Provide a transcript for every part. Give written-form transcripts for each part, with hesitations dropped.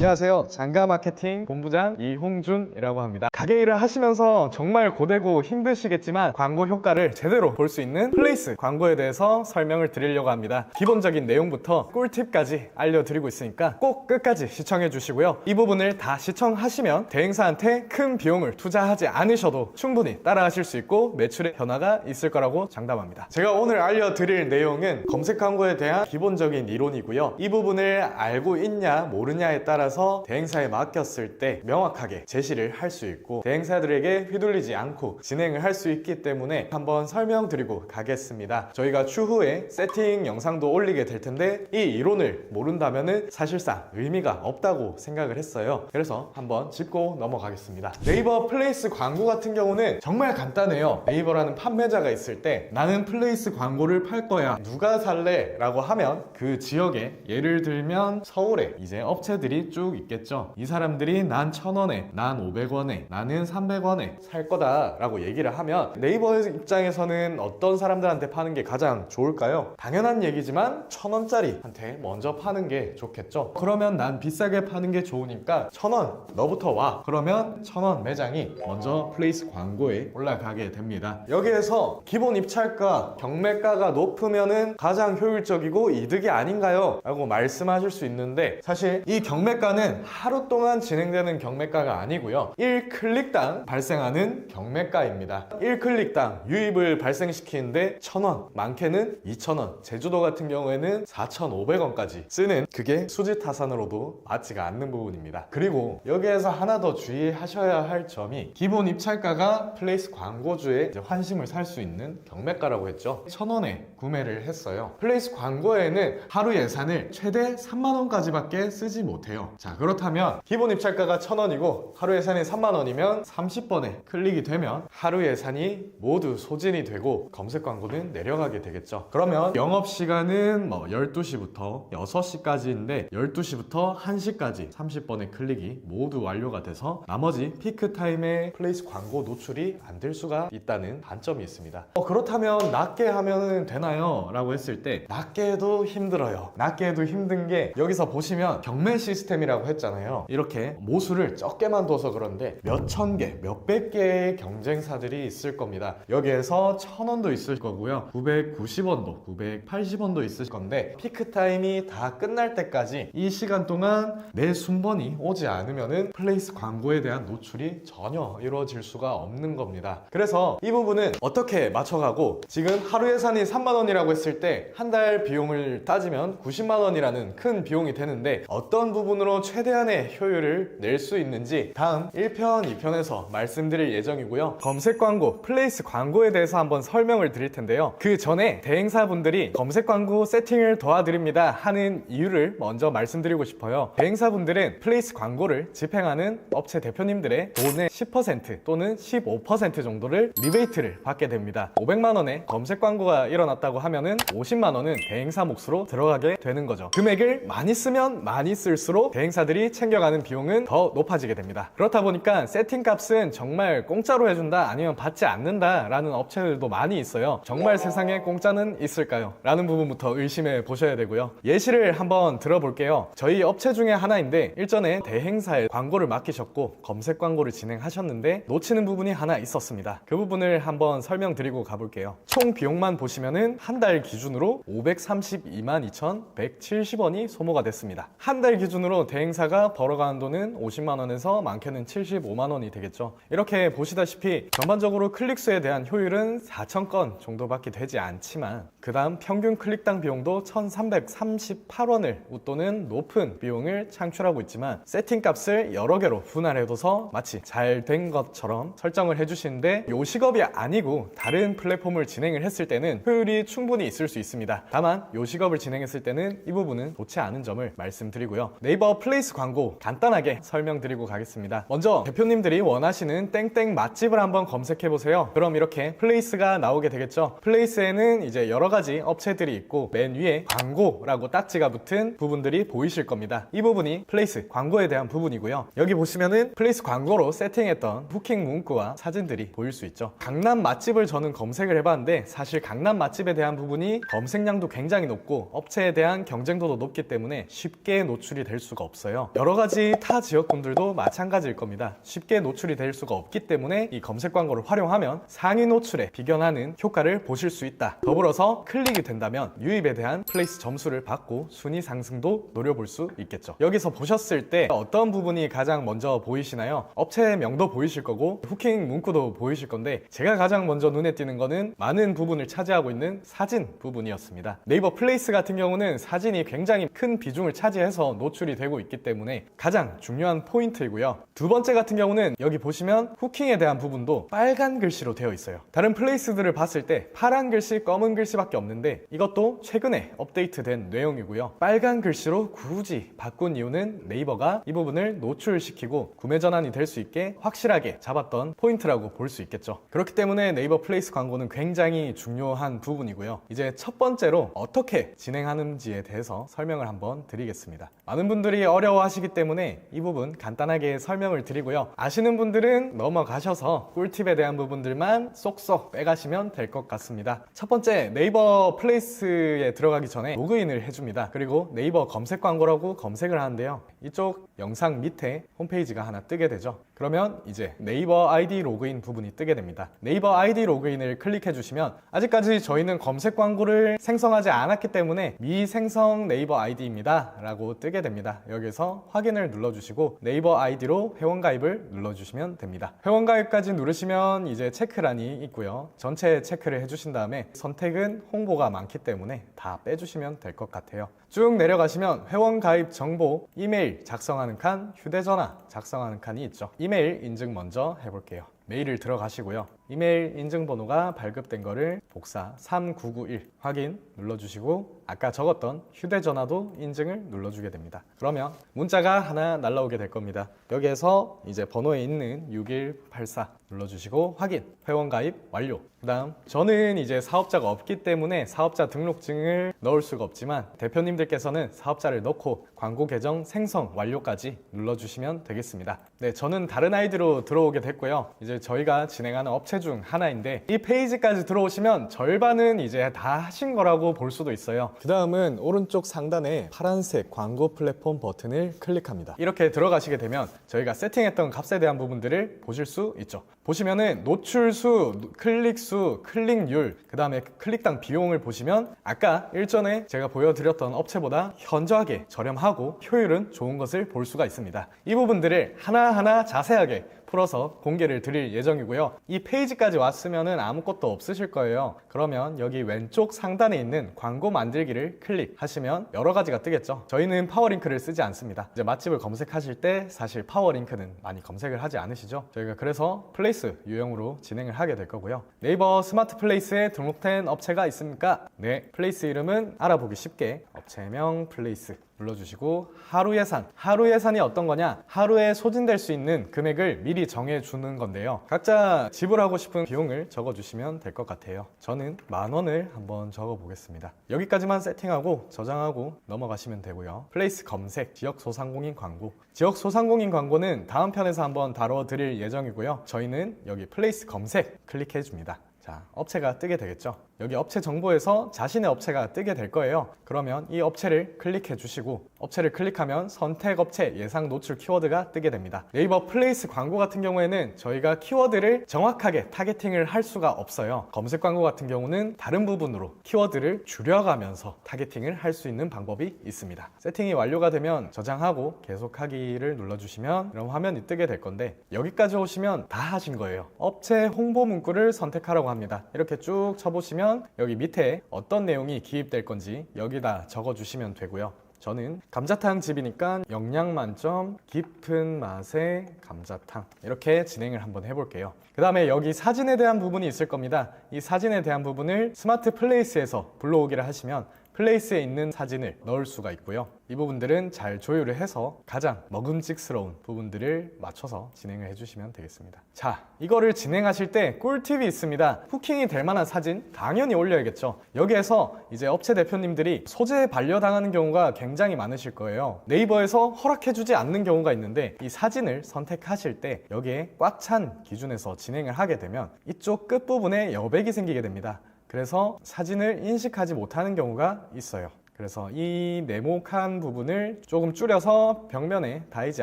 안녕하세요. 장가마케팅 본부장 이홍준이라고 합니다. 가게 일을 하시면서 정말 고되고 힘드시겠지만 광고 효과를 제대로 볼 수 있는 플레이스 광고에 대해서 설명을 드리려고 합니다. 기본적인 내용부터 꿀팁까지 알려드리고 있으니까 꼭 끝까지 시청해 주시고요. 이 부분을 다 시청하시면 대행사한테 큰 비용을 투자하지 않으셔도 충분히 따라하실 수 있고 매출의 변화가 있을 거라고 장담합니다. 제가 오늘 알려드릴 내용은 검색 광고에 대한 기본적인 이론이고요. 이 부분을 알고 있냐 모르냐에 따라서 대행사에 맡겼을 때 명확하게 제시를 할 수 있고 대행사들에게 휘둘리지 않고 진행을 할 수 있기 때문에 한번 설명드리고 가겠습니다. 저희가 추후에 세팅 영상도 올리게 될 텐데 이 이론을 모른다면은 사실상 의미가 없다고 생각을 했어요. 그래서 한번 짚고 넘어가겠습니다. 네이버 플레이스 광고 같은 경우는 정말 간단해요. 네이버라는 판매자가 있을 때 나는 플레이스 광고를 팔 거야, 누가 살래? 라고 하면 그 지역에 예를 들면 서울에 이제 업체들이 쭉 있겠죠. 이 사람들이 난 1,000원에, 난 500원에, 나는 300원에 살 거다 라고 얘기를 하면 네이버 입장에서는 어떤 사람들한테 파는 게 가장 좋을까요? 당연한 얘기지만 1,000원짜리한테 먼저 파는 게 좋겠죠. 그러면 난 비싸게 파는 게 좋으니까 1,000원 너부터 와. 그러면 1,000원 매장이 먼저 플레이스 광고에 올라가게 됩니다. 여기에서 기본 입찰가, 경매가가 높으면은 가장 효율적이고 이득이 아닌가요? 라고 말씀하실 수 있는데 사실 이 경매가는 하루 동안 진행되는 경매가가 아니고요. 1클릭당 발생하는 경매가입니다. 1클릭당 유입을 발생시키는데 1,000원, 많게는 2,000원, 제주도 같은 경우에는 4,500원까지 쓰는 그게 수지타산으로도 맞지가 않는 부분입니다. 그리고 여기에서 하나 더 주의하셔야 할 점이 기본 입찰가가 플레이스 광고주의 환심을 살 수 있는 경매가라고 했죠. 1,000원에 구매를 했어요. 플레이스 광고에는 하루 예산을 최대 3만원까지밖에 쓰지 못해요. 자, 그렇다면 기본 입찰가가 1,000원이고 하루 예산이 3만원이면 30번에 클릭이 되면 하루 예산이 모두 소진이 되고 검색 광고는 내려가게 되겠죠. 그러면 영업시간은 12시부터 6시까지인데 12시부터 1시까지 30번의 클릭이 모두 완료가 돼서 나머지 피크타임에 플레이스 광고 노출이 안 될 수가 있다는 단점이 있습니다. 그렇다면 낮게 하면 되나요? 라고 했을 때 낮게 해도 힘들어요. 낮게 해도 힘든 게 여기서 보시면 경매 시스템이라고 했잖아요. 이렇게 모수를 적게만 둬서 그런데 몇천 개, 몇백 개의 경쟁사들이 있을 겁니다. 여기에서 1,000원도 있을 거고요. 990원도, 980원도 있을 건데 피크타임이 다 끝날 때까지 이 시간 동안 내 순번이 오지 않으면은 플레이스 광고에 대한 노출이 전혀 이루어질 수가 없는 겁니다. 그래서 이 부분은 어떻게 맞춰가고 지금 하루 예산이 3만원이라고 했을 때 한 달 비용을 따지면 90만원이라는 큰 비용이 되는데 어떤 부분으로 최대한의 효율을 낼 수 있는지 다음 1편, 2편에서 말씀드릴 예정이고요. 검색 광고, 플레이스 광고에 대해서 한번 설명을 드릴 텐데요. 그 전에 대행사분들이 검색 광고 세팅을 도와드립니다 하는 이유를 먼저 말씀드리고 싶어요. 대행사분들은 플레이스 광고를 집행하는 업체 대표님들의 돈의 10% 또는 15% 정도를 리베이트를 받게 됩니다. 500만원의 검색 광고가 일어났다고 하면은 50만원은 대행사 몫으로 들어가게 되는 거죠. 금액을 많이 쓰면 많이 쓸수록 대행사들이 챙겨가는 비용은 더 높아지게 됩니다. 그렇다 보니까 세팅 값은 정말 공짜로 해준다 아니면 받지 않는다 라는 업체들도 많이 있어요. 정말 세상에 공짜는 있을까요? 라는 부분부터 의심해 보셔야 되고요. 예시를 한번 들어볼게요. 저희 업체 중에 하나인데 일전에 대행사에 광고를 맡기셨고 검색 광고를 진행하셨는데 놓치는 부분이 하나 있었습니다. 그 부분을 한번 설명드리고 가볼게요. 총 비용만 보시면은 한 달 기준으로 532만 2,170원이 소모가 됐습니다. 한 달 기준으로 대행사가 벌어가는 돈은 50만원에서 많게는 75만원이 되겠죠. 이렇게 보시다시피 전반적으로 클릭수에 대한 효율은 4,000건 정도밖에 되지 않지만 그 다음 평균 클릭당 비용도 1,338원을 웃도는 높은 비용을 창출하고 있지만 세팅값을 여러 개로 분할해둬서 마치 잘 된 것처럼 설정을 해주시는데 요식업이 아니고 다른 플랫폼을 진행을 했을 때는 효율이 충분히 있을 수 있습니다. 다만 요식업을 진행했을 때는 이 부분은 좋지 않은 점을 말씀드리고요. 네이버 플레이스 광고 간단하게 설명드리고 가겠습니다. 먼저 대표님들이 원하시는 땡땡 맛집을 한번 검색해보세요. 그럼 이렇게 플레이스가 나오게 되겠죠. 플레이스에는 이제 여러 가지 업체들이 있고 맨 위에 광고라고 딱지가 붙은 부분들이 보이실 겁니다. 이 부분이 플레이스 광고에 대한 부분이고요. 여기 보시면은 플레이스 광고로 세팅했던 부킹 문구와 사진들이 보일 수 있죠. 강남 맛집을 저는 검색을 해봤는데 사실 강남 맛집에 대한 부분이 검색량도 굉장히 높고 업체에 대한 경쟁도도 높기 때문에 쉽게 노출이 될 수가 없어요. 여러 가지 타 지역군들도 마찬가지일 겁니다. 쉽게 노출이 될 수가 없기 때문에 이 검색 광고를 활용하면 상위 노출에 비견하는 효과를 보실 수 있다. 더불어서 클릭이 된다면 유입에 대한 플레이스 점수를 받고 순위 상승도 노려볼 수 있겠죠. 여기서 보셨을 때 어떤 부분이 가장 먼저 보이시나요? 업체명도 보이실 거고 후킹 문구도 보이실 건데, 제가 가장 먼저 눈에 띄는 거는 많은 부분을 차지하고 있는 사진 부분이었습니다. 네이버 플레이스 같은 경우는 사진이 굉장히 큰 비중을 차지해서 노출이 되고 있기 때문에 가장 중요한 포인트이고요. 두 번째 같은 경우는 여기 보시면 후킹에 대한 부분도 빨간 글씨로 되어 있어요. 다른 플레이스들을 봤을 때 파란 글씨, 검은 글씨밖에 없는데 이것도 최근에 업데이트된 내용이고요. 빨간 글씨로 굳이 바꾼 이유는 네이버가 이 부분을 노출시키고 구매 전환이 될 수 있게 확실하게 잡았던 포인트라고 볼 수 있겠죠. 그렇기 때문에 네이버 플레이스 광고는 굉장히 중요한 부분이고요. 이제 첫 번째로 어떻게 진행하는지에 대해서 설명을 한번 드리겠습니다. 많은 분들이 어려워하시기 때문에 이 부분 간단하게 설명을 드리고요. 아시는 분들은 넘어가셔서 꿀팁에 대한 부분들만 쏙쏙 빼가시면 될 것 같습니다. 첫 번째, 네이버 플레이스에 들어가기 전에 로그인을 해줍니다. 그리고 네이버 검색 광고라고 검색을 하는데요. 이쪽 영상 밑에 홈페이지가 하나 뜨게 되죠. 그러면 이제 네이버 아이디 로그인 부분이 뜨게 됩니다. 네이버 아이디 로그인을 클릭해 주시면 아직까지 저희는 검색 광고를 생성하지 않았기 때문에 미생성 네이버 아이디입니다 라고 뜨게 됩니다. 여기서 확인을 눌러주시고 네이버 아이디로 회원가입을 눌러주시면 됩니다. 회원가입까지 누르시면 이제 체크란이 있고요. 전체 체크를 해주신 다음에 선택은 홍보가 많기 때문에 다 빼주시면 될 것 같아요. 쭉 내려가시면 회원가입 정보, 이메일 작성하는 칸, 휴대전화 작성하는 칸이 있죠. 이메일 인증 먼저 해볼게요. 메일을 들어가시고요. 이메일 인증번호가 발급된 거를 복사 3991 확인 눌러주시고 아까 적었던 휴대전화도 인증을 눌러주게 됩니다. 그러면 문자가 하나 날라오게 될 겁니다. 여기에서 이제 번호에 있는 6184 눌러주시고 확인, 회원가입 완료. 그 다음 저는 이제 사업자가 없기 때문에 사업자 등록증을 넣을 수가 없지만 대표님들께서는 사업자를 넣고 광고 계정 생성 완료까지 눌러주시면 되겠습니다. 네, 저는 다른 아이디로 들어오게 됐고요. 이제 저희가 진행하는 업체 중 하나인데 이 페이지까지 들어오시면 절반은 이제 다 하신 거라고 볼 수도 있어요. 그 다음은 오른쪽 상단에 파란색 광고 플랫폼 버튼을 클릭합니다. 이렇게 들어가시게 되면 저희가 세팅했던 값에 대한 부분들을 보실 수 있죠. 보시면은 노출수, 클릭수, 클릭률, 그 다음에 클릭당 비용을 보시면 아까 일전에 제가 보여드렸던 업체보다 현저하게 저렴하고 효율은 좋은 것을 볼 수가 있습니다. 이 부분들을 하나하나 자세하게 풀어서 공개를 드릴 예정이고요. 이 페이지까지 왔으면은 아무것도 없으실 거예요. 그러면 여기 왼쪽 상단에 있는 광고 만들기를 클릭하시면 여러 가지가 뜨겠죠. 저희는 파워링크를 쓰지 않습니다. 이제 맛집을 검색하실 때 사실 파워링크는 많이 검색을 하지 않으시죠. 저희가 그래서 플레이스 유형으로 진행을 하게 될 거고요. 네이버 스마트 플레이스에 등록된 업체가 있습니까? 네, 플레이스 이름은 알아보기 쉽게 업체명 플레이스 눌러주시고 하루 예산, 하루 예산이 어떤 거냐, 하루에 소진될 수 있는 금액을 미리 정해주는 건데요. 각자 지불하고 싶은 비용을 적어주시면 될 것 같아요. 저는 10,000원을 한번 적어보겠습니다. 여기까지만 세팅하고 저장하고 넘어가시면 되고요. 플레이스 검색, 지역 소상공인 광고. 지역 소상공인 광고는 다음 편에서 한번 다뤄드릴 예정이고요. 저희는 여기 플레이스 검색 클릭해 줍니다. 자, 업체가 뜨게 되겠죠. 여기 업체 정보에서 자신의 업체가 뜨게 될 거예요. 그러면 이 업체를 클릭해 주시고 업체를 클릭하면 선택 업체 예상 노출 키워드가 뜨게 됩니다. 네이버 플레이스 광고 같은 경우에는 저희가 키워드를 정확하게 타겟팅을 할 수가 없어요. 검색 광고 같은 경우는 다른 부분으로 키워드를 줄여가면서 타겟팅을 할 수 있는 방법이 있습니다. 세팅이 완료가 되면 저장하고 계속하기를 눌러주시면 이런 화면이 뜨게 될 건데 여기까지 오시면 다 하신 거예요. 업체 홍보 문구를 선택하라고 합니다. 이렇게 쭉 쳐보시면 여기 밑에 어떤 내용이 기입될 건지 여기다 적어주시면 되고요. 저는 감자탕 집이니까 영양 만점 깊은 맛의 감자탕 이렇게 진행을 한번 해볼게요. 그 다음에 여기 사진에 대한 부분이 있을 겁니다. 이 사진에 대한 부분을 스마트 플레이스에서 불러오기를 하시면 플레이스에 있는 사진을 넣을 수가 있고요. 이 부분들은 잘 조율을 해서 가장 먹음직스러운 부분들을 맞춰서 진행을 해주시면 되겠습니다. 자, 이거를 진행하실 때 꿀팁이 있습니다. 후킹이 될 만한 사진 당연히 올려야겠죠. 여기에서 이제 업체 대표님들이 소재 반려당하는 경우가 굉장히 많으실 거예요. 네이버에서 허락해주지 않는 경우가 있는데 이 사진을 선택하실 때 여기에 꽉 찬 기준에서 진행을 하게 되면 이쪽 끝부분에 여백이 생기게 됩니다. 그래서 사진을 인식하지 못하는 경우가 있어요. 그래서 이 네모칸 부분을 조금 줄여서 벽면에 닿이지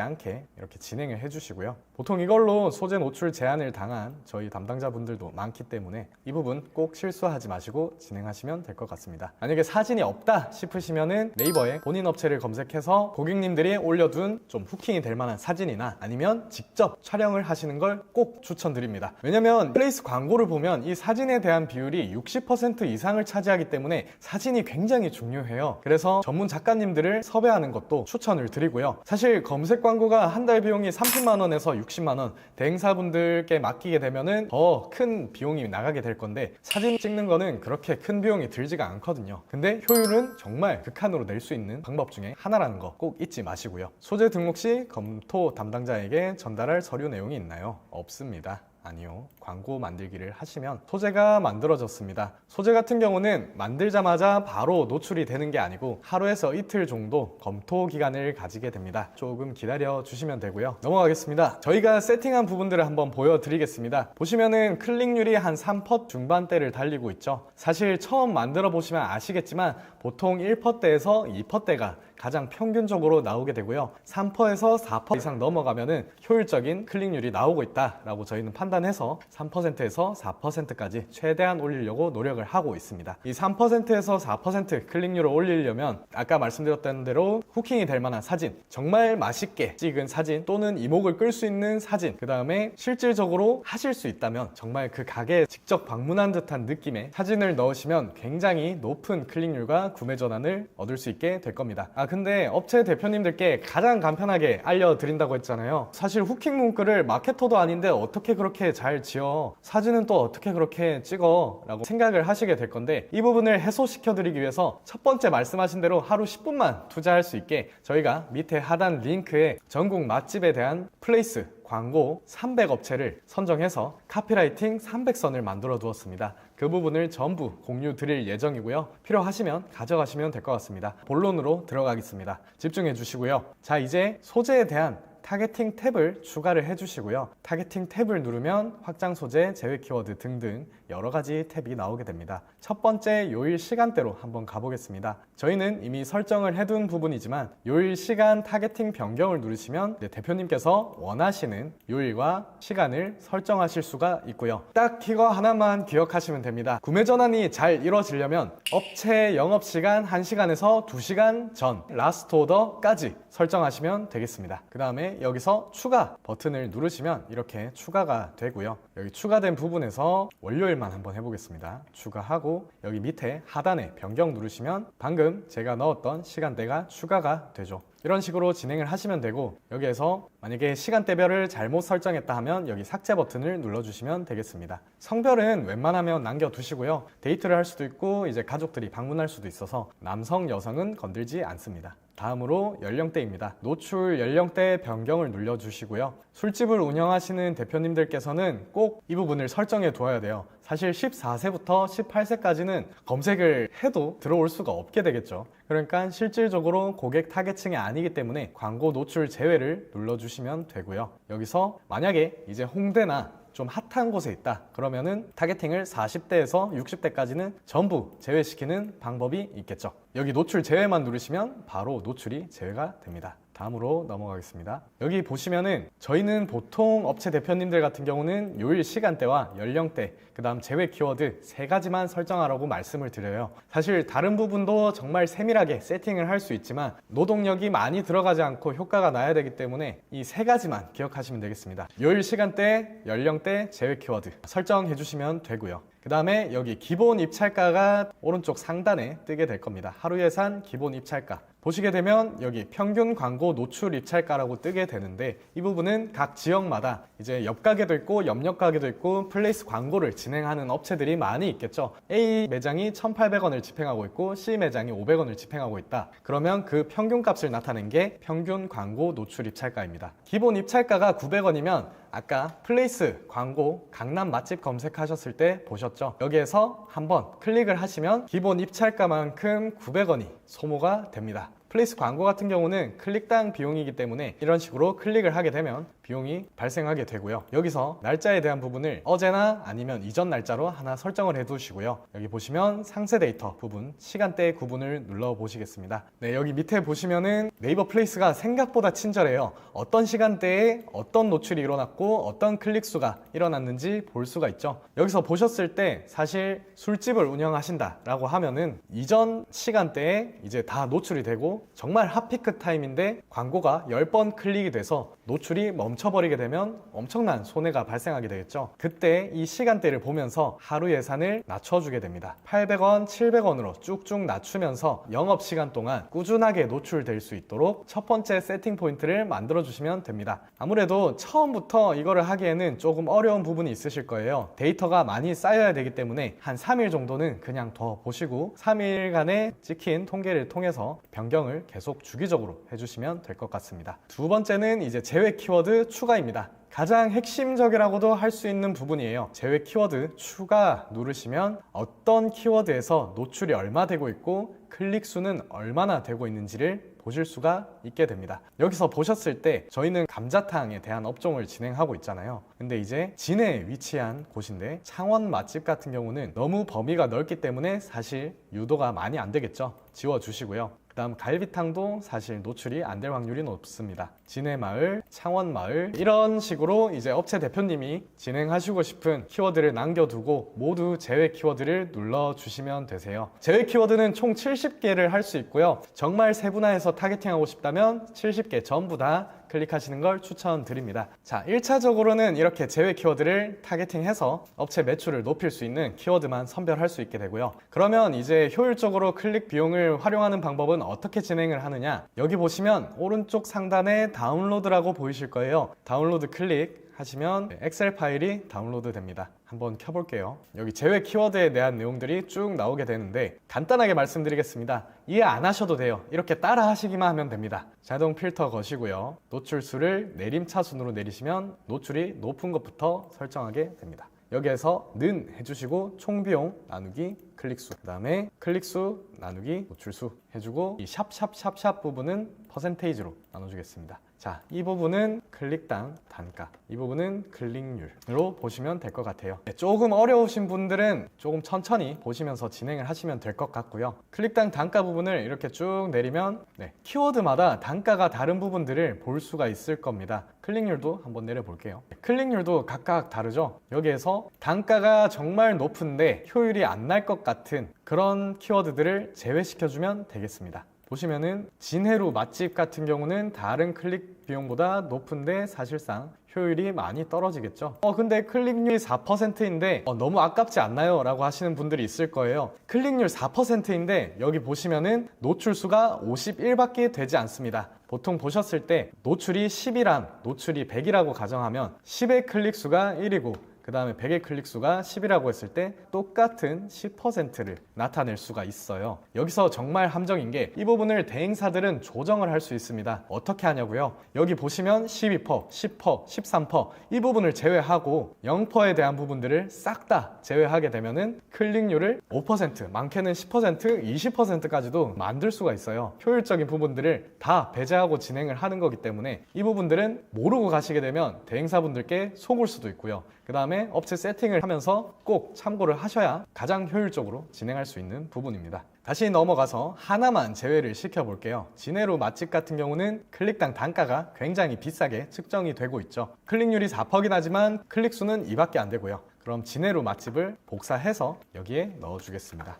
않게 이렇게 진행을 해주시고요. 보통 이걸로 소재 노출 제한을 당한 저희 담당자분들도 많기 때문에 이 부분 꼭 실수하지 마시고 진행하시면 될 것 같습니다. 만약에 사진이 없다 싶으시면은 네이버에 본인 업체를 검색해서 고객님들이 올려둔 좀 후킹이 될 만한 사진이나 아니면 직접 촬영을 하시는 걸 꼭 추천드립니다. 왜냐면 플레이스 광고를 보면 이 사진에 대한 비율이 60% 이상을 차지하기 때문에 사진이 굉장히 중요해요. 그래서 전문 작가님들을 섭외하는 것도 추천을 드리고요. 사실 검색 광고가 한 달 비용이 30만 원에서 60만 원, 대행사분들께 맡기게 되면은 더 큰 비용이 나가게 될 건데 사진 찍는 거는 그렇게 큰 비용이 들지가 않거든요. 근데 효율은 정말 극한으로 낼 수 있는 방법 중에 하나라는 거 꼭 잊지 마시고요. 소재 등록 시 검토 담당자에게 전달할 서류 내용이 있나요? 없습니다. 아니요. 광고 만들기를 하시면 소재가 만들어졌습니다. 소재 같은 경우는 만들자마자 바로 노출이 되는 게 아니고 하루에서 이틀 정도 검토 기간을 가지게 됩니다. 조금 기다려 주시면 되고요. 넘어가겠습니다. 저희가 세팅한 부분들을 한번 보여드리겠습니다. 보시면은 클릭률이 한 3% 중반대를 달리고 있죠. 사실 처음 만들어 보시면 아시겠지만 보통 1%대에서 2%대가 가장 평균적으로 나오게 되고요. 3%에서 4% 이상 넘어가면은 효율적인 클릭률이 나오고 있다라고 저희는 판단해서 3%에서 4%까지 최대한 올리려고 노력을 하고 있습니다. 이 3%에서 4% 클릭률을 올리려면 아까 말씀드렸던 대로 후킹이 될 만한 사진, 정말 맛있게 찍은 사진 또는 이목을 끌 수 있는 사진, 그 다음에 실질적으로 하실 수 있다면 정말 그 가게에 직접 방문한 듯한 느낌의 사진을 넣으시면 굉장히 높은 클릭률과 구매 전환을 얻을 수 있게 될 겁니다. 근데 업체 대표님들께 가장 간편하게 알려드린다고 했잖아요. 사실 후킹 문구를 마케터도 아닌데 어떻게 그렇게 잘 지어, 사진은 또 어떻게 그렇게 찍어 라고 생각을 하시게 될 건데 이 부분을 해소시켜 드리기 위해서 첫 번째 말씀하신 대로 하루 10분만 투자할 수 있게 저희가 밑에 하단 링크에 전국 맛집에 대한 플레이스 광고 300업체를 선정해서 카피라이팅 300선을 만들어 두었습니다. 그 부분을 전부 공유 드릴 예정이고요. 필요하시면 가져가시면 될 것 같습니다. 본론으로 들어가겠습니다. 집중해 주시고요. 자, 이제 소재에 대한 타겟팅 탭을 추가를 해주시고요. 타겟팅 탭을 누르면 확장 소재, 제외 키워드 등등 여러 가지 탭이 나오게 됩니다. 첫 번째 요일 시간대로 한번 가보겠습니다. 저희는 이미 설정을 해둔 부분이지만 요일 시간 타겟팅 변경을 누르시면 대표님께서 원하시는 요일과 시간을 설정하실 수가 있고요. 딱 이거 하나만 기억하시면 됩니다. 구매 전환이 잘 이루어지려면 업체 영업시간 1시간에서 2시간 전 라스트 오더까지 설정하시면 되겠습니다. 그 다음에 여기서 추가 버튼을 누르시면 이렇게 추가가 되고요. 여기 추가된 부분에서 월요일만 한번 해보겠습니다. 추가하고 여기 밑에 하단에 변경 누르시면 방금 제가 넣었던 시간대가 추가가 되죠. 이런 식으로 진행을 하시면 되고 여기에서 만약에 시간대별을 잘못 설정했다 하면 여기 삭제 버튼을 눌러주시면 되겠습니다. 성별은 웬만하면 남겨두시고요. 데이트를 할 수도 있고 이제 가족들이 방문할 수도 있어서 남성, 여성은 건들지 않습니다. 다음으로 연령대입니다. 노출 연령대 변경을 눌러주시고요. 술집을 운영하시는 대표님들께서는 꼭 이 부분을 설정해 두어야 돼요. 사실 14세부터 18세까지는 검색을 해도 들어올 수가 없게 되겠죠. 그러니까 실질적으로 고객 타겟층이 아니기 때문에 광고 노출 제외를 눌러주시면 되고요. 여기서 만약에 이제 홍대나 좀 핫한 곳에 있다 그러면은 타겟팅을 40대에서 60대까지는 전부 제외시키는 방법이 있겠죠. 여기 노출 제외만 누르시면 바로 노출이 제외가 됩니다. 다음으로 넘어가겠습니다. 여기 보시면은 저희는 보통 업체 대표님들 같은 경우는 요일 시간대와 연령대, 그 다음 제외 키워드 3가지만 설정하라고 말씀을 드려요. 사실 다른 부분도 정말 세밀하게 세팅을 할 수 있지만 노동력이 많이 들어가지 않고 효과가 나야 되기 때문에 이 3가지만 기억하시면 되겠습니다. 요일 시간대, 연령대, 제외 키워드 설정해 주시면 되고요. 그 다음에 여기 기본 입찰가가 오른쪽 상단에 뜨게 될 겁니다. 하루 예산 기본 입찰가 보시게 되면 여기 평균 광고 노출 입찰가라고 뜨게 되는데 이 부분은 각 지역마다 이제 옆 가게도 있고 옆 가게도 있고 플레이스 광고를 진행하는 업체들이 많이 있겠죠. A 매장이 1,800원을 집행하고 있고 C 매장이 500원을 집행하고 있다. 그러면 그 평균 값을 나타낸 게 평균 광고 노출 입찰가입니다. 기본 입찰가가 900원이면 아까 플레이스 광고 강남 맛집 검색하셨을 때 보셨죠? 여기에서 한번 클릭을 하시면 기본 입찰가만큼 900원이 소모가 됩니다. 플레이스 광고 같은 경우는 클릭당 비용이기 때문에 이런 식으로 클릭을 하게 되면 비용이 발생하게 되고요. 여기서 날짜에 대한 부분을 어제나 아니면 이전 날짜로 하나 설정을 해 두시고요. 여기 보시면 상세 데이터 부분, 시간대 구분을 눌러 보시겠습니다. 네, 여기 밑에 보시면은 네이버 플레이스가 생각보다 친절해요. 어떤 시간대에 어떤 노출이 일어났고 어떤 클릭 수가 일어났는지 볼 수가 있죠. 여기서 보셨을 때 사실 술집을 운영하신다 라고 하면은 이전 시간대에 이제 다 노출이 되고 정말 핫피크 타임인데 광고가 10번 클릭이 돼서 노출이 멈춰버리게 되면 엄청난 손해가 발생하게 되겠죠. 그때 이 시간대를 보면서 하루 예산을 낮춰주게 됩니다. 800원, 700원으로 쭉쭉 낮추면서 영업시간 동안 꾸준하게 노출될 수 있도록 첫 번째 세팅 포인트를 만들어 주시면 됩니다. 아무래도 처음부터 이거를 하기에는 조금 어려운 부분이 있으실 거예요. 데이터가 많이 쌓여야 되기 때문에 한 3일 정도는 그냥 더 보시고 3일간의 찍힌 통계를 통해서 변경을 계속 주기적으로 해주시면 될 것 같습니다. 두 번째는 이제 제외 키워드 추가입니다. 가장 핵심적이라고도 할 수 있는 부분이에요. 제외 키워드 추가 누르시면 어떤 키워드에서 노출이 얼마 되고 있고 클릭 수는 얼마나 되고 있는지를 보실 수가 있게 됩니다. 여기서 보셨을 때 저희는 감자탕에 대한 업종을 진행하고 있잖아요. 근데 이제 진해에 위치한 곳인데 창원 맛집 같은 경우는 너무 범위가 넓기 때문에 사실 유도가 많이 안 되겠죠. 지워주시고요. 그 다음 갈비탕도 사실 노출이 안 될 확률이 높습니다. 진해마을, 창원마을 이런 식으로 이제 업체 대표님이 진행하시고 싶은 키워드를 남겨두고 모두 제외 키워드를 눌러주시면 되세요. 제외 키워드는 총 70개를 할 수 있고요. 정말 세분화해서 타겟팅하고 싶다면 70개 전부 다 클릭하시는 걸 추천드립니다. 자, 1차적으로는 이렇게 제외 키워드를 타겟팅해서 업체 매출을 높일 수 있는 키워드만 선별할 수 있게 되고요. 그러면 이제 효율적으로 클릭 비용을 활용하는 방법은 어떻게 진행을 하느냐? 여기 보시면 오른쪽 상단에 다운로드라고 보이실 거예요. 다운로드 클릭하시면 엑셀 파일이 다운로드 됩니다. 한번 켜볼게요. 여기 제외 키워드에 대한 내용들이 쭉 나오게 되는데 간단하게 말씀드리겠습니다. 이해 안 하셔도 돼요. 이렇게 따라 하시기만 하면 됩니다. 자동 필터 거시고요. 노출수를 내림차순으로 내리시면 노출이 높은 것부터 설정하게 됩니다. 여기에서 는 해주시고 총비용 나누기 클릭수, 그 다음에 클릭수 나누기 노출수 해주고 이 샵샵샵샵 부분은 퍼센테이지로 나눠주겠습니다. 자, 이 부분은 클릭당 단가, 이 부분은 클릭률로 보시면 될 것 같아요. 네, 조금 어려우신 분들은 조금 천천히 보시면서 진행을 하시면 될 것 같고요. 클릭당 단가 부분을 이렇게 쭉 내리면 키워드마다 단가가 다른 부분들을 볼 수가 있을 겁니다. 클릭률도 한번 내려볼게요. 클릭률도 각각 다르죠. 여기에서 단가가 정말 높은데 효율이 안 날 것 같은 그런 키워드들을 제외시켜주면 되겠습니다. 보시면은 진해루 맛집 같은 경우는 다른 클릭 비용보다 높은데 사실상 효율이 많이 떨어지겠죠. 근데 클릭률이 4%인데 너무 아깝지 않나요? 라고 하시는 분들이 있을 거예요. 클릭률 4%인데 여기 보시면은 노출수가 51밖에 되지 않습니다. 보통 보셨을 때 노출이 10이랑 노출이 100이라고 가정하면 10의 클릭수가 1이고 그 다음에 100의 클릭수가 10이라고 했을 때 똑같은 10%를 나타낼 수가 있어요. 여기서 정말 함정인 게 이 부분을 대행사들은 조정을 할 수 있습니다. 어떻게 하냐고요? 여기 보시면 12%, 10%, 13%이 부분을 제외하고 0%에 대한 부분들을 싹 다 제외하게 되면은 클릭률을 5%, 많게는 10%, 20%까지도 만들 수가 있어요. 효율적인 부분들을 다 배제하고 진행을 하는 거기 때문에 이 부분들은 모르고 가시게 되면 대행사분들께 속을 수도 있고요. 그 다음에 업체 세팅을 하면서 꼭 참고를 하셔야 가장 효율적으로 진행할 수 있는 부분입니다. 다시 넘어가서 하나만 제외를 시켜볼게요. 진해루 맛집 같은 경우는 클릭당 단가가 굉장히 비싸게 측정이 되고 있죠. 클릭률이 4%긴 하지만 클릭수는 2밖에 안 되고요. 그럼 진해루 맛집을 복사해서 여기에 넣어주겠습니다.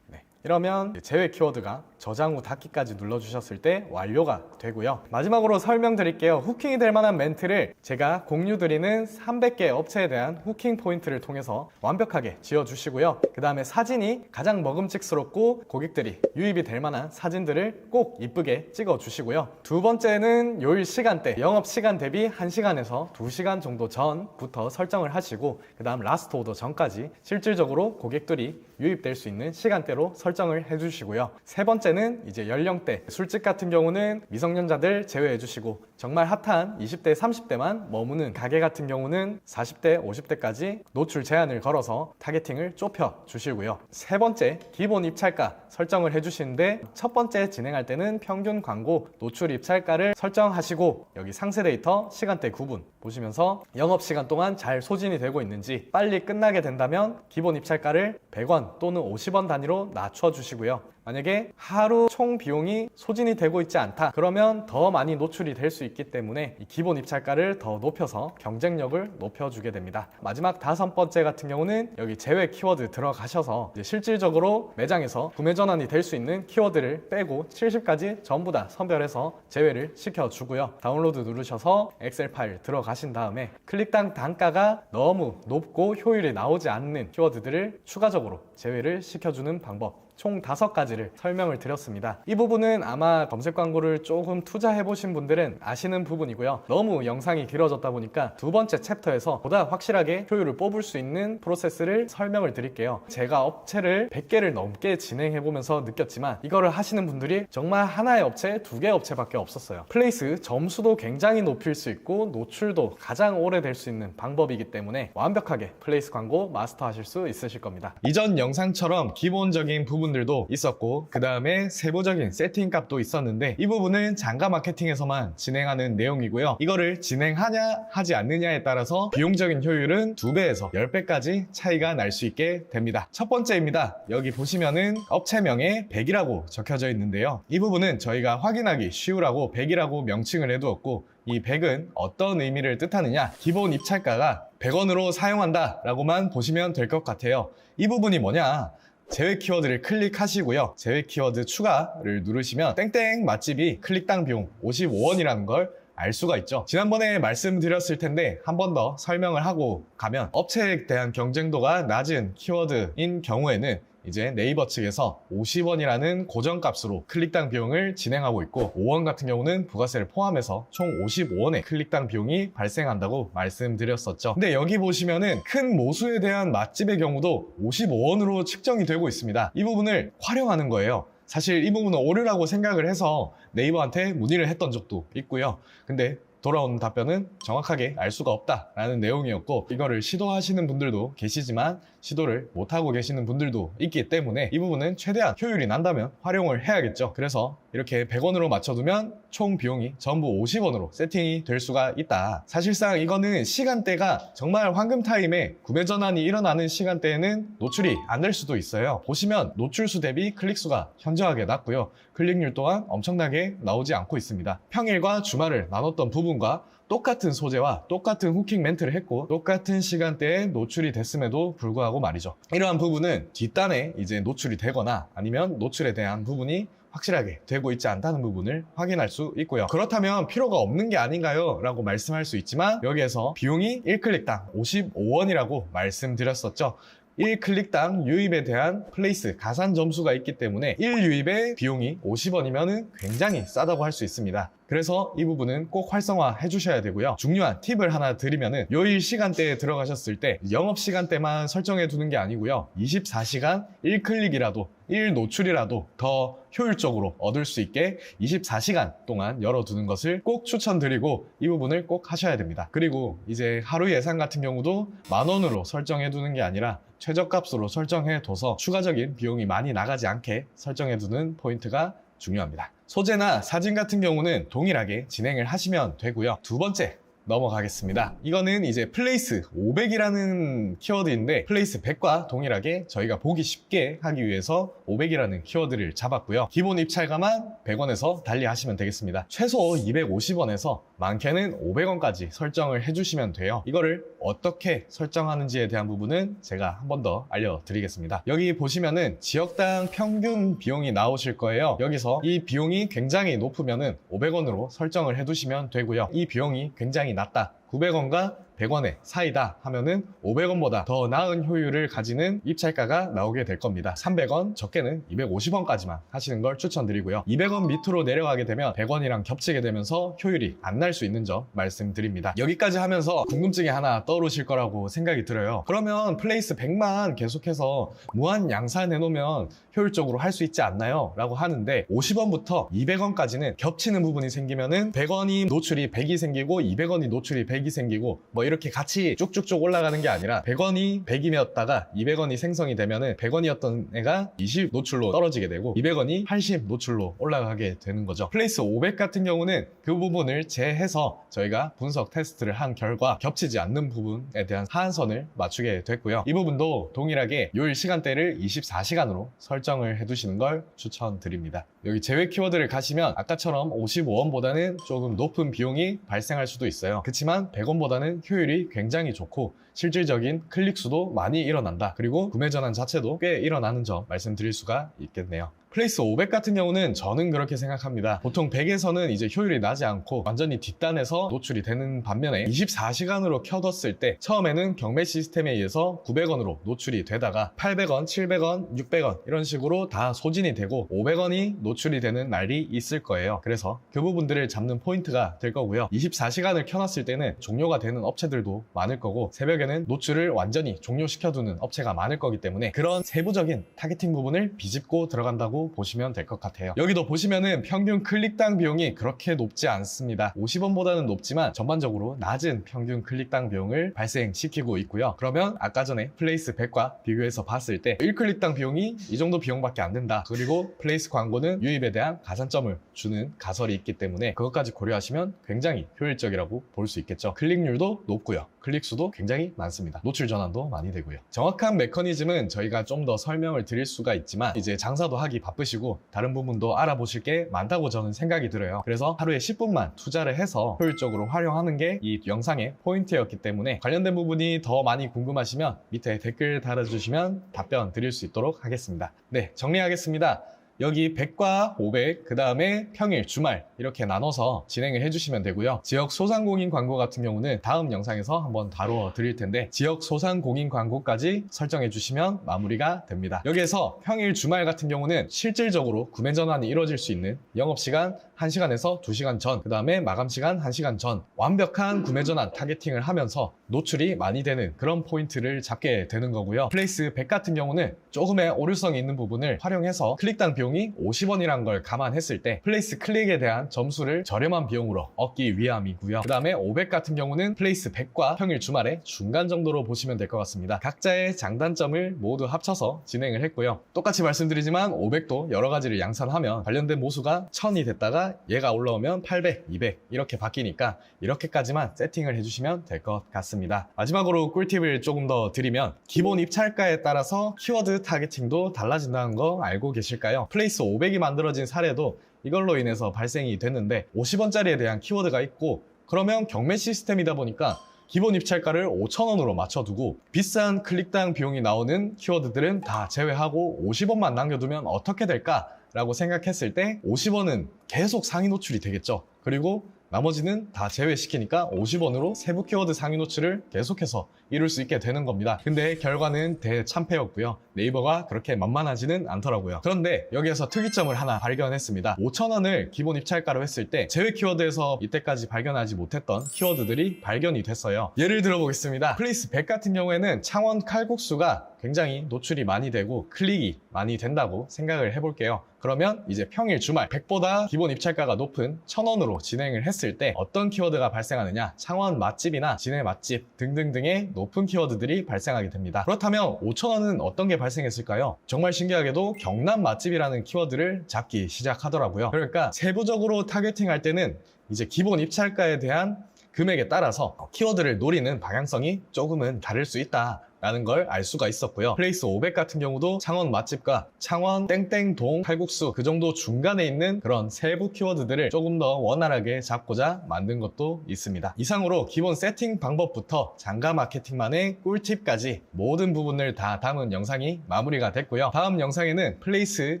이러면 제외 키워드가 저장 후 닫기까지 눌러주셨을 때 완료가 되고요. 마지막으로 설명드릴게요. 후킹이 될 만한 멘트를 제가 공유드리는 300개 업체에 대한 후킹 포인트를 통해서 완벽하게 지어주시고요. 그 다음에 사진이 가장 먹음직스럽고 고객들이 유입이 될 만한 사진들을 꼭 이쁘게 찍어주시고요. 두 번째는 요일 시간대, 영업시간 대비 1시간에서 2시간 정도 전부터 설정을 하시고 그 다음 라스트 오더 전까지 실질적으로 고객들이 유입될 수 있는 시간대로 설정을 해주시고요. 세 번째는 이제 연령대, 술집 같은 경우는 미성년자들 제외해 주시고 정말 핫한 20대, 30대만 머무는 가게 같은 경우는 40대, 50대까지 노출 제한을 걸어서 타겟팅을 좁혀 주시고요. 세 번째, 기본 입찰가 설정을 해주시는데 첫 번째 진행할 때는 평균 광고 노출 입찰가를 설정하시고 여기 상세 데이터 시간대 구분 보시면서 영업시간 동안 잘 소진이 되고 있는지, 빨리 끝나게 된다면 기본 입찰가를 100원 또는 50원 단위로 낮춰주시고요. 만약에 하루 총 비용이 소진이 되고 있지 않다, 그러면 더 많이 노출이 될 수 있기 때문에 이 기본 입찰가를 더 높여서 경쟁력을 높여주게 됩니다. 마지막 5번째 같은 경우는 여기 제외 키워드 들어가셔서 이제 실질적으로 매장에서 구매 전환이 될 수 있는 키워드를 빼고 70가지 전부 다 선별해서 제외를 시켜주고요. 다운로드 누르셔서 엑셀 파일 들어가신 다음에 클릭당 단가가 너무 높고 효율이 나오지 않는 키워드들을 추가적으로 제외를 시켜주는 방법, 총 5가지를 설명을 드렸습니다. 이 부분은 아마 검색 광고를 조금 투자해 보신 분들은 아시는 부분이고요. 너무 영상이 길어졌다 보니까 2번째 챕터에서 보다 확실하게 효율을 뽑을 수 있는 프로세스를 설명을 드릴게요. 제가 업체를 100개를 넘게 진행해 보면서 느꼈지만 이거를 하시는 분들이 정말 하나의 업체, 2개 업체밖에 없었어요. 플레이스 점수도 굉장히 높일 수 있고 노출도 가장 오래 될 수 있는 방법이기 때문에 완벽하게 플레이스 광고 마스터하실 수 있으실 겁니다. 이전 영상처럼 기본적인 부분들도 있었고, 그 다음에 세부적인 세팅 값도 있었는데, 이 부분은 장가 마케팅에서만 진행하는 내용이고요. 이거를 진행하냐 하지 않느냐에 따라서 비용적인 효율은 2배에서 10배까지 차이가 날 수 있게 됩니다. 첫 번째입니다. 여기 보시면은 업체명에 100이라고 적혀져 있는데요. 이 부분은 저희가 확인하기 쉬우라고 100이라고 명칭을 해두었고, 이 100은 어떤 의미를 뜻하느냐, 기본 입찰가가 100원으로 사용한다 라고만 보시면 될 것 같아요. 이 부분이 뭐냐, 제외 키워드를 클릭하시고요. 제외 키워드 추가를 누르시면 땡땡 맛집이 클릭당 비용 55원이라는 걸 알 수가 있죠. 지난번에 말씀드렸을 텐데 한 번 더 설명을 하고 가면, 업체에 대한 경쟁도가 낮은 키워드인 경우에는 이제 네이버 측에서 50원이라는 고정값으로 클릭당 비용을 진행하고 있고, 5원 같은 경우는 부가세를 포함해서 총 55원의 클릭당 비용이 발생한다고 말씀드렸었죠. 근데 여기 보시면은 큰 모수에 대한 맛집의 경우도 55원으로 측정이 되고 있습니다. 이 부분을 활용하는 거예요. 사실 이 부분은 오류라고 생각을 해서 네이버한테 문의를 했던 적도 있고요. 근데 돌아오는 답변은 정확하게 알 수가 없다라는 내용이었고, 이거를 시도하시는 분들도 계시지만 시도를 못하고 계시는 분들도 있기 때문에 이 부분은 최대한 효율이 난다면 활용을 해야겠죠. 그래서 이렇게 100원으로 맞춰두면 총 비용이 전부 50원으로 세팅이 될 수가 있다. 사실상 이거는 시간대가 정말 황금 타임에 구매 전환이 일어나는 시간대에는 노출이 안 될 수도 있어요. 보시면 노출수 대비 클릭수가 현저하게 낮고요. 클릭률 또한 엄청나게 나오지 않고 있습니다. 평일과 주말을 나눴던 부분과 똑같은 소재와 똑같은 후킹 멘트를 했고 똑같은 시간대에 노출이 됐음에도 불구하고 말이죠. 이러한 부분은 뒷단에 이제 노출이 되거나 아니면 노출에 대한 부분이 확실하게 되고 있지 않다는 부분을 확인할 수 있고요. 그렇다면 필요가 없는 게 아닌가요? 라고 말씀할 수 있지만, 여기에서 비용이 1클릭당 55원이라고 말씀드렸었죠. 1클릭당 유입에 대한 플레이스 가산 점수가 있기 때문에 1유입의 비용이 50원이면 굉장히 싸다고 할 수 있습니다. 그래서 이 부분은 꼭 활성화해 주셔야 되고요. 중요한 팁을 하나 드리면은, 요일 시간대에 들어가셨을 때 영업 시간대만 설정해 두는 게 아니고요. 24시간 1클릭이라도 1노출이라도 더 효율적으로 얻을 수 있게 24시간 동안 열어두는 것을 꼭 추천드리고, 이 부분을 꼭 하셔야 됩니다. 그리고 이제 하루 예산 같은 경우도 10,000원으로 설정해 두는 게 아니라 최저값으로 설정해 둬서 추가적인 비용이 많이 나가지 않게 설정해 두는 포인트가 중요합니다. 소재나 사진 같은 경우는 동일하게 진행을 하시면 되고요. 2번째 넘어가겠습니다. 이거는 이제 플레이스 500이라는 키워드인데, 플레이스 100과 동일하게 저희가 보기 쉽게 하기 위해서 500이라는 키워드를 잡았고요. 기본 입찰가만 100원에서 달리 하시면 되겠습니다. 최소 250원에서 많게는 500원까지 설정을 해주시면 돼요. 이거를 어떻게 설정하는지에 대한 부분은 제가 한 번 더 알려드리겠습니다. 여기 보시면은 지역당 평균 비용이 나오실 거예요. 여기서 이 비용이 굉장히 높으면은 500원으로 설정을 해두시면 되고요. 이 비용이 굉장히 낮다, 900원과 100원의 사이다 하면은 500원보다 더 나은 효율을 가지는 입찰가가 나오게 될 겁니다. 300원, 적게는 250원까지만 하시는 걸 추천드리고요. 200원 밑으로 내려가게 되면 100원이랑 겹치게 되면서 효율이 안 날 수 있는 점 말씀드립니다. 여기까지 하면서 궁금증이 하나 떠오르실 거라고 생각이 들어요. 그러면 플레이스 100만 계속해서 무한 양산해 놓으면 효율적으로 할 수 있지 않나요? 라고 하는데, 50원부터 200원까지는 겹치는 부분이 생기면은 100원이 노출이 100이 생기고 200원이 노출이 100이 생기고 뭐 이렇게 같이 쭉쭉쭉 올라가는 게 아니라 100원이 100이었다가 200원이 생성이 되면은 100원이었던 애가 20 노출로 떨어지게 되고 200원이 80 노출로 올라가게 되는 거죠. 플레이스 500 같은 경우는 그 부분을 제해서 저희가 분석 테스트를 한 결과 겹치지 않는 부분에 대한 하한선을 맞추게 됐고요. 이 부분도 동일하게 요일 시간대를 24시간으로 설정을 해두시는 걸 추천드립니다. 여기 제외 키워드를 가시면 아까처럼 55원보다는 조금 높은 비용이 발생할 수도 있어요. 그렇지만 100원보다는 효율이 굉장히 좋고 실질적인 클릭 수도 많이 일어난다. 그리고 구매 전환 자체도 꽤 일어나는 점 말씀드릴 수가 있겠네요. 플레이스 500 같은 경우는 저는 그렇게 생각합니다. 보통 100에서는 이제 효율이 나지 않고 완전히 뒷단에서 노출이 되는 반면에 24시간으로 켜뒀을 때 처음에는 경매 시스템에 의해서 900원으로 노출이 되다가 800원, 700원, 600원 이런 식으로 다 소진이 되고 500원이 노출이 되는 날이 있을 거예요. 그래서 그 부분들을 잡는 포인트가 될 거고요. 24시간을 켜놨을 때는 종료가 되는 업체들도 많을 거고 새벽에는 노출을 완전히 종료시켜두는 업체가 많을 거기 때문에 그런 세부적인 타겟팅 부분을 비집고 들어간다고 보시면 될 것 같아요. 여기도 보시면은 평균 클릭당 비용이 그렇게 높지 않습니다. 50원보다는 높지만 전반적으로 낮은 평균 클릭당 비용을 발생시키고 있고요. 그러면 아까 전에 플레이스 100과 비교해서 봤을 때 1클릭당 비용이 이 정도 비용밖에 안 된다. 그리고 플레이스 광고는 유입에 대한 가산점을 주는 가설이 있기 때문에 그것까지 고려하시면 굉장히 효율적이라고 볼 수 있겠죠. 클릭률도 높고요. 클릭수도 굉장히 많습니다. 노출 전환도 많이 되고요. 정확한 메커니즘은 저희가 좀 더 설명을 드릴 수가 있지만 이제 장사도 하기 바쁘시고 다른 부분도 알아보실 게 많다고 저는 생각이 들어요. 그래서 하루에 10분만 투자를 해서 효율적으로 활용하는 게 이 영상의 포인트였기 때문에 관련된 부분이 더 많이 궁금하시면 밑에 댓글 달아주시면 답변 드릴 수 있도록 하겠습니다. 네, 정리하겠습니다. 여기 100과 500, 그 다음에 평일, 주말 이렇게 나눠서 진행을 해주시면 되고요. 지역 소상공인 광고 같은 경우는 다음 영상에서 한번 다루어 드릴 텐데 지역 소상공인 광고까지 설정해 주시면 마무리가 됩니다. 여기에서 평일, 주말 같은 경우는 실질적으로 구매 전환이 이루어질 수 있는 영업시간 1시간에서 2시간 전, 그 다음에 마감시간 1시간 전 완벽한 구매 전환 타겟팅을 하면서 노출이 많이 되는 그런 포인트를 잡게 되는 거고요. 플레이스 100 같은 경우는 조금의 오류성이 있는 부분을 활용해서 클릭당 비용이 50원이란 걸 감안했을 때 플레이스 클릭에 대한 점수를 저렴한 비용으로 얻기 위함이고요. 그 다음에 500 같은 경우는 플레이스 100과 평일 주말의 중간 정도로 보시면 될 것 같습니다. 각자의 장단점을 모두 합쳐서 진행을 했고요. 똑같이 말씀드리지만 500도 여러 가지를 양산하면 관련된 모수가 1000이 됐다가 얘가 올라오면 800, 200 이렇게 바뀌니까 이렇게까지만 세팅을 해주시면 될 것 같습니다. 마지막으로 꿀팁을 조금 더 드리면 기본 입찰가에 따라서 키워드 타겟팅도 달라진다는 거 알고 계실까요? 플레이스 500이 만들어진 사례도 이걸로 인해서 발생이 됐는데 50원짜리에 대한 키워드가 있고 그러면 경매 시스템이다 보니까 기본 입찰가를 5,000원으로 맞춰두고 비싼 클릭당 비용이 나오는 키워드들은 다 제외하고 50원만 남겨두면 어떻게 될까? 라고 생각했을 때 50원은 계속 상위 노출이 되겠죠. 그리고 나머지는 다 제외시키니까 50원으로 세부 키워드 상위 노출을 계속해서 이룰 수 있게 되는 겁니다. 근데 결과는 대참패였고요. 네이버가 그렇게 만만하지는 않더라고요. 그런데 여기에서 특이점을 하나 발견했습니다. 5,000원을 기본 입찰가로 했을 때 제외 키워드에서 이때까지 발견하지 못했던 키워드들이 발견이 됐어요. 예를 들어보겠습니다. 플레이스 100 같은 경우에는 창원 칼국수가 굉장히 노출이 많이 되고 클릭이 많이 된다고 생각을 해볼게요. 그러면 이제 평일, 주말 100보다 기본 입찰가가 높은 1000원으로 진행을 했을 때 어떤 키워드가 발생하느냐, 창원 맛집이나 진해 맛집 등등등의 높은 키워드들이 발생하게 됩니다. 그렇다면 5,000원은 어떤 게 발생했을까요? 정말 신기하게도 경남 맛집이라는 키워드를 잡기 시작하더라고요. 그러니까 세부적으로 타겟팅 할 때는 이제 기본 입찰가에 대한 금액에 따라서 키워드를 노리는 방향성이 조금은 다를 수 있다 라는 걸 알 수가 있었고요. 플레이스 500 같은 경우도 창원 맛집과 창원 땡땡동 칼국수 그 정도 중간에 있는 그런 세부 키워드들을 조금 더 원활하게 잡고자 만든 것도 있습니다. 이상으로 기본 세팅 방법부터 장가 마케팅만의 꿀팁까지 모든 부분을 다 담은 영상이 마무리가 됐고요. 다음 영상에는 플레이스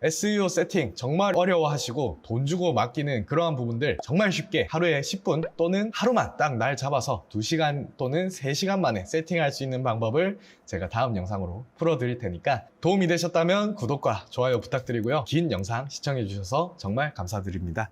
SEO 세팅 정말 어려워하시고 돈 주고 맡기는 그러한 부분들 정말 쉽게 하루에 10분 또는 하루만 딱 날 잡아서 2시간 또는 3시간 만에 세팅할 수 있는 방법을 제가 다음 영상으로 풀어드릴 테니까 도움이 되셨다면 구독과 좋아요 부탁드리고요. 긴 영상 시청해주셔서 정말 감사드립니다.